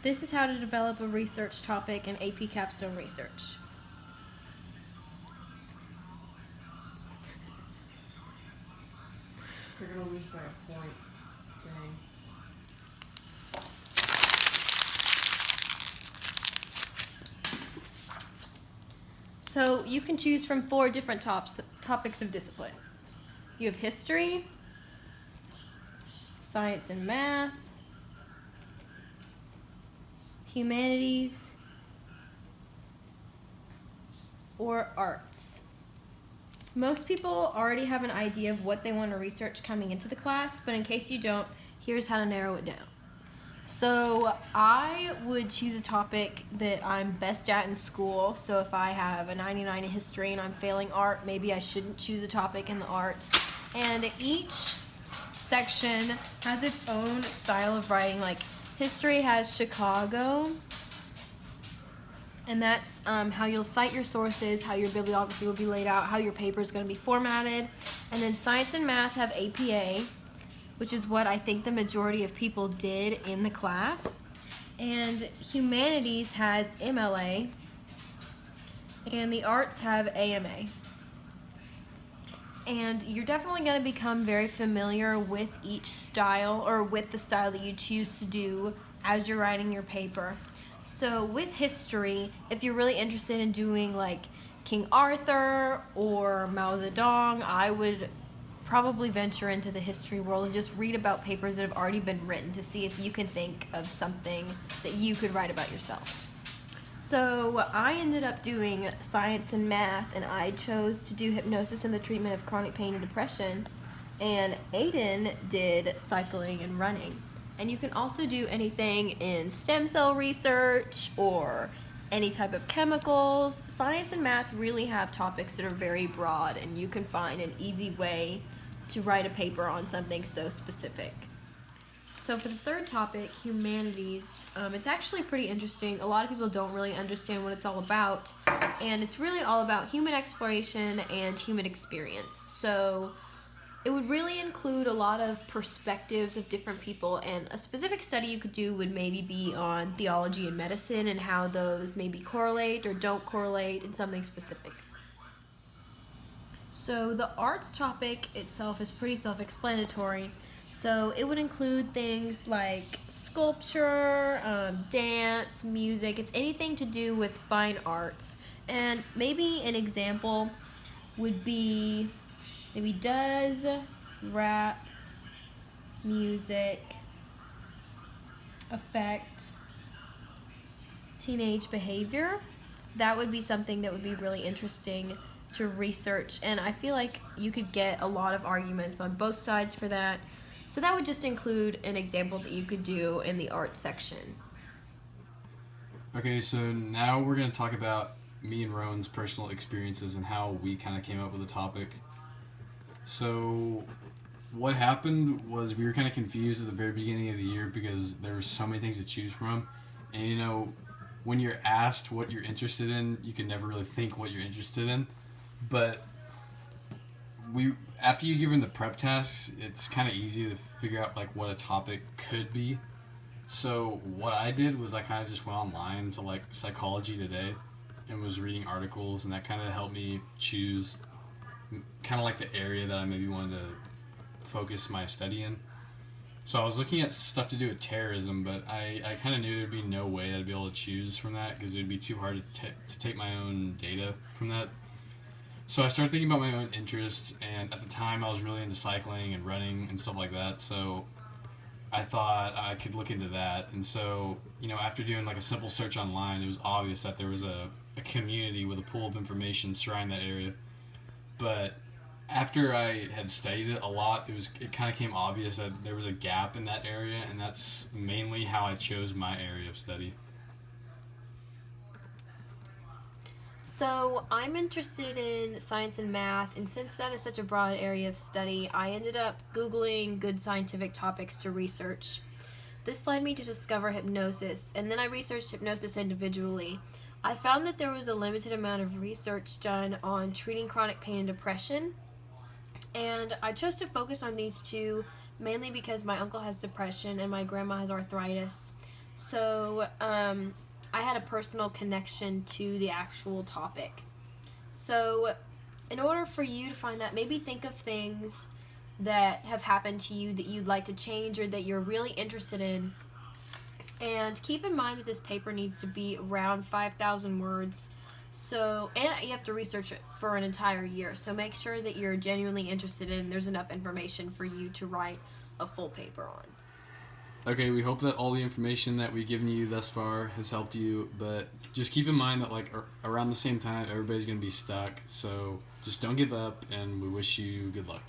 This is how to develop a research topic in AP Capstone Research. You're gonna lose by a point. Dang. So you can choose from 4 different topics of discipline. You have history, science and math, humanities, or arts. Most people already have an idea of what they want to research coming into the class, but in case you don't, here's how to narrow it down. So I would choose a topic that I'm best at in school. So if I have a 99 in history and I'm failing art, maybe I shouldn't choose a topic in the arts. And each section has its own style of writing. Like history has Chicago, and that's how you'll cite your sources, how your bibliography will be laid out, how your paper is going to be formatted. And then science and math have APA, which is what I think the majority of people did in the class. And humanities has MLA, and the arts have AMA. And you're definitely going to become very familiar with each style, or with the style that you choose to do as you're writing your paper. So with history, if you're really interested in doing like King Arthur or Mao Zedong, I would probably venture into the history world and just read about papers that have already been written to see if you can think of something that you could write about yourself. So I ended up doing science and math, and I chose to do hypnosis in the treatment of chronic pain and depression, and Aiden did cycling and running. And you can also do anything in stem cell research or any type of chemicals. Science and math really have topics that are very broad, and you can find an easy way to write a paper on something so specific. So for the third topic, humanities, it's actually pretty interesting. A lot of people don't really understand what it's all about, and it's really all about human exploration and human experience. So it would really include a lot of perspectives of different people, and a specific study you could do would maybe be on theology and medicine and how those maybe correlate or don't correlate in something specific. So the arts topic itself is pretty self-explanatory. So it would include things like sculpture, dance, music. It's anything to do with fine arts. And maybe an example would be maybe does rap music affect teenage behavior? That would be something that would be really interesting to research, and I feel like you could get a lot of arguments on both sides for that. So that would just include an example that you could do in the art section. Okay, so now we're going to talk about me and Rowan's personal experiences and how we kind of came up with the topic. So what happened was we were kind of confused at the very beginning of the year because there were so many things to choose from. And you know, when you're asked what you're interested in, you can never really think what you're interested in. But after you give them the prep tasks, it's kind of easy to figure out like what a topic could be. So what I did was I kind of just went online to like Psychology Today and was reading articles, and that kind of helped me choose kind of like the area that I maybe wanted to focus my study in. So I was looking at stuff to do with terrorism, but I kind of knew there'd be no way I'd be able to choose from that because it would be too hard to take my own data from that. So I started thinking about my own interests, and at the time I was really into cycling and running and stuff like that, so I thought I could look into that. And so, you know, after doing like a simple search online, it was obvious that there was a community with a pool of information surrounding that area. But after I had studied it a lot, it kind of came obvious that there was a gap in that area, and that's mainly how I chose my area of study. So I'm interested in science and math, and since that is such a broad area of study, I ended up Googling good scientific topics to research. This led me to discover hypnosis, and then I researched hypnosis individually. I found that there was a limited amount of research done on treating chronic pain and depression, and I chose to focus on these two mainly because my uncle has depression and my grandma has arthritis. So I had a personal connection to the actual topic. So in order for you to find that, maybe think of things that have happened to you that you'd like to change or that you're really interested in. And keep in mind that this paper needs to be around 5,000 words. So, and you have to research it for an entire year. So make sure that you're genuinely interested in, there's enough information for you to write a full paper on. Okay, we hope that all the information that we've given you thus far has helped you, but just keep in mind that like around the same time, everybody's going to be stuck. So just don't give up, and we wish you good luck.